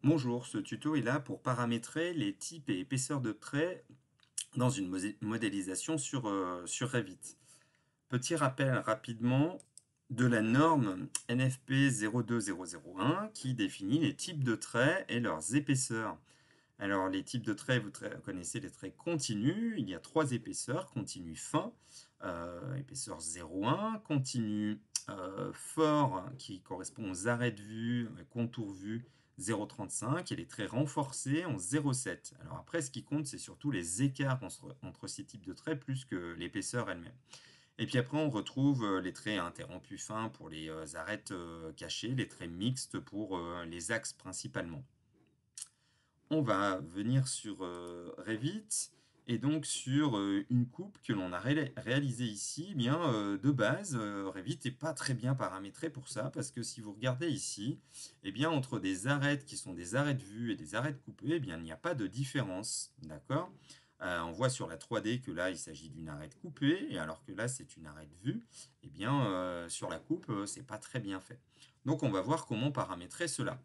Bonjour, ce tuto est là pour paramétrer les types et épaisseurs de traits dans une modélisation sur Revit. Petit rappel rapidement de la norme NFP 02001 qui définit les types de traits et leurs épaisseurs. Alors les types de traits, vous connaissez les traits continus, il y a trois épaisseurs: continu fin, épaisseur 0,1, continu fort qui correspond aux arrêts de vue, contours vus 0,35 et les traits renforcés en 0,7. Alors après, ce qui compte, c'est surtout les écarts entre ces types de traits plus que l'épaisseur elle-même. Et puis après, on retrouve les traits interrompus fins pour les arêtes cachées, les traits mixtes pour les axes principalement. On va venir sur Revit et donc sur une coupe que l'on a réalisée ici. Eh bien, de base, Revit n'est pas très bien paramétré pour ça, parce que si vous regardez ici, eh bien, entre des arêtes qui sont des arêtes vues et des arêtes coupées, eh bien, il n'y a pas de différence, d'accord? On voit sur la 3D que là, il s'agit d'une arête coupée, et alors que là, c'est une arête vue. Eh bien, sur la coupe, c'est pas très bien fait. Donc, on va voir comment paramétrer cela.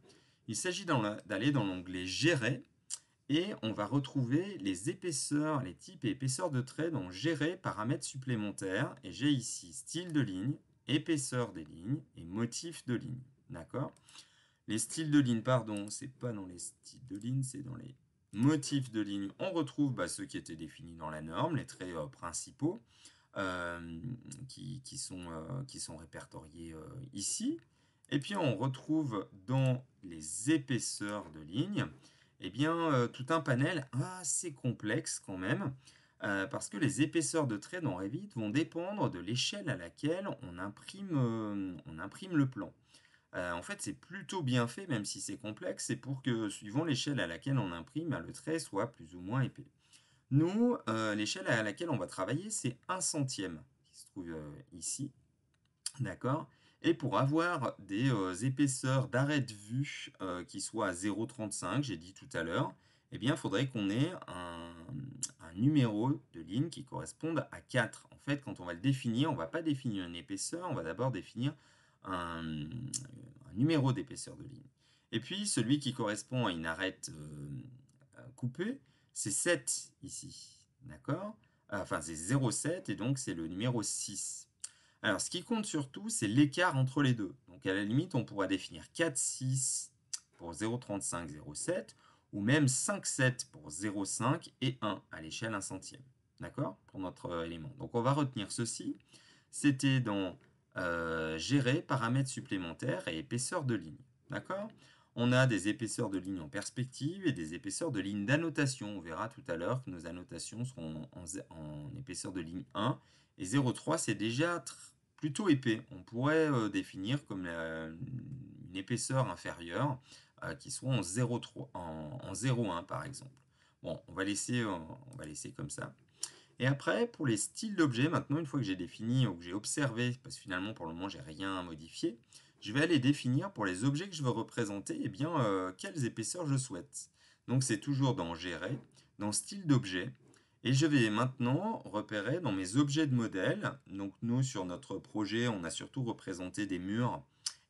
Il s'agit d'aller dans l'onglet Gérer et on va retrouver les épaisseurs, les types et épaisseurs de traits dans Gérer, paramètres supplémentaires. Et j'ai ici style de ligne, épaisseur des lignes et motif de ligne. D'accord? Les styles de ligne, pardon, c'est pas dans les styles de ligne, c'est dans les motifs de ligne. On retrouve ceux qui étaient définis dans la norme, les traits principaux qui sont répertoriés ici. Et puis on retrouve dans les épaisseurs de ligne, eh bien, tout un panel assez complexe quand même, parce que les épaisseurs de traits dans Revit vont dépendre de l'échelle à laquelle on imprime le plan. En fait, c'est plutôt bien fait, même si c'est complexe, c'est pour que, suivant l'échelle à laquelle on imprime, le trait soit plus ou moins épais. Nous, l'échelle à laquelle on va travailler, c'est 1/100, qui se trouve ici. D'accord? Et pour avoir des épaisseurs d'arrêt de vue qui soient à 0,35, j'ai dit tout à l'heure, eh bien, il faudrait qu'on ait un numéro de ligne qui corresponde à 4. En fait, quand on va le définir, on ne va pas définir une épaisseur, on va d'abord définir un numéro d'épaisseur de ligne. Et puis, celui qui correspond à une arête coupée, c'est 7 ici. D'accord? Enfin, c'est 0,7 et donc c'est le numéro 6. Alors, ce qui compte surtout, c'est l'écart entre les deux. Donc, à la limite, on pourra définir 4,6 pour 0,35, 0,7, ou même 5,7 pour 0,5 et 1 à l'échelle 1/100. D'accord? Pour notre élément. Donc, on va retenir ceci. C'était dans Gérer, paramètres supplémentaires et épaisseur de ligne. D'accord? On a des épaisseurs de ligne en perspective et des épaisseurs de ligne d'annotation. On verra tout à l'heure que nos annotations seront en épaisseur de ligne 1. Et 0,3, c'est déjà plutôt épais. On pourrait définir comme une épaisseur inférieure qui soit en 0,3, en 0,1 par exemple. Bon, on va laisser comme ça. Et après, pour les styles d'objets, maintenant, une fois que j'ai défini ou que j'ai observé, parce que finalement, pour le moment, j'ai rien à modifier, je vais aller définir pour les objets que je veux représenter, eh bien, quelles épaisseurs je souhaite. Donc, c'est toujours dans Gérer, dans Style d'objet, et je vais maintenant repérer dans mes objets de modèle. Donc, nous, sur notre projet, on a surtout représenté des murs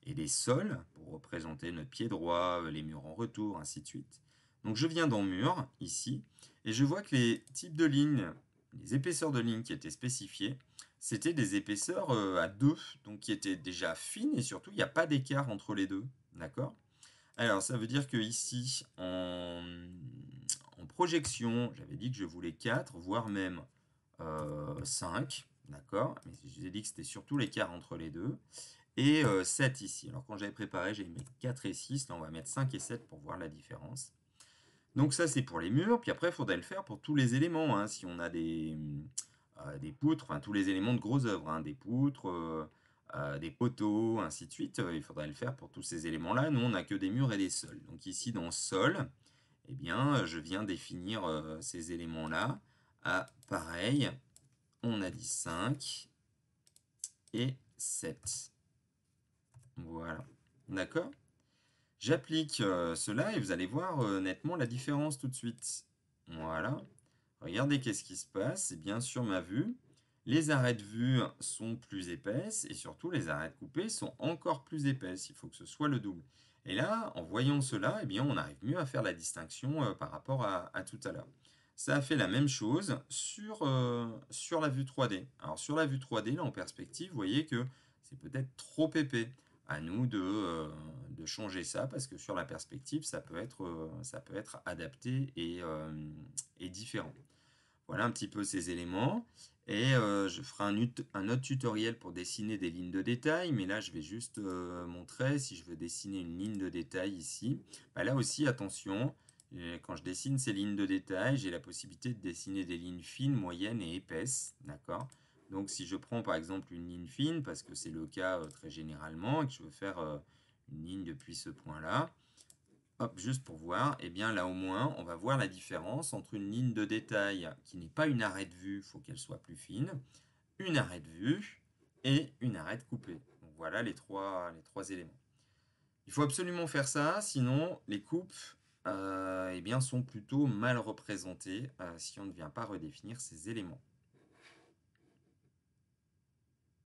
et des sols, pour représenter notre pied droit, les murs en retour, ainsi de suite. Donc, je viens dans Mur, ici, et je vois que les types de lignes, les épaisseurs de lignes qui étaient spécifiées, c'était des épaisseurs à 2, donc qui étaient déjà fines, et surtout, il n'y a pas d'écart entre les deux. D'accord? Alors, ça veut dire que ici, en projection, j'avais dit que je voulais 4, voire même 5, d'accord? Mais je vous ai dit que c'était surtout l'écart entre les deux. Et 7 ici. Alors, quand j'avais préparé, j'ai mis 4 et 6. Là, on va mettre 5 et 7 pour voir la différence. Donc ça, c'est pour les murs. Puis après, il faudrait le faire pour tous les éléments, hein. Si on a des poutres, enfin tous les éléments de gros œuvres, hein, des poutres, des poteaux, ainsi de suite, il faudrait le faire pour tous ces éléments-là. Nous, on n'a que des murs et des sols. Donc ici, dans sol, eh bien, je viens définir ces éléments-là. Ah, pareil, on a dit 5 et 7. Voilà. D'accord? J'applique cela et vous allez voir nettement la différence tout de suite. Voilà. Regardez qu'est-ce qui se passe. Et bien sûr, ma vue. Les arêtes vues sont plus épaisses et surtout les arêtes coupées sont encore plus épaisses. Il faut que ce soit le double. Et là, en voyant cela, eh bien, on arrive mieux à faire la distinction par rapport à tout à l'heure. Ça a fait la même chose sur la vue 3D. Alors sur la vue 3D, là en perspective, vous voyez que c'est peut-être trop épais. À nous de changer ça parce que sur la perspective, ça peut être adapté et différent. Voilà un petit peu ces éléments. Et je ferai un autre tutoriel pour dessiner des lignes de détail, mais là je vais juste montrer si je veux dessiner une ligne de détail ici. Bah, là aussi, attention, quand je dessine ces lignes de détail, j'ai la possibilité de dessiner des lignes fines, moyennes et épaisses. D'accord? Donc si je prends par exemple une ligne fine, parce que c'est le cas très généralement, et que je veux faire une ligne depuis ce point-là, hop, juste pour voir, eh bien là au moins, on va voir la différence entre une ligne de détail qui n'est pas une arête vue, il faut qu'elle soit plus fine, une arête vue et une arête coupée. Donc voilà les trois éléments. Il faut absolument faire ça, sinon les coupes eh bien, sont plutôt mal représentées si on ne vient pas redéfinir ces éléments.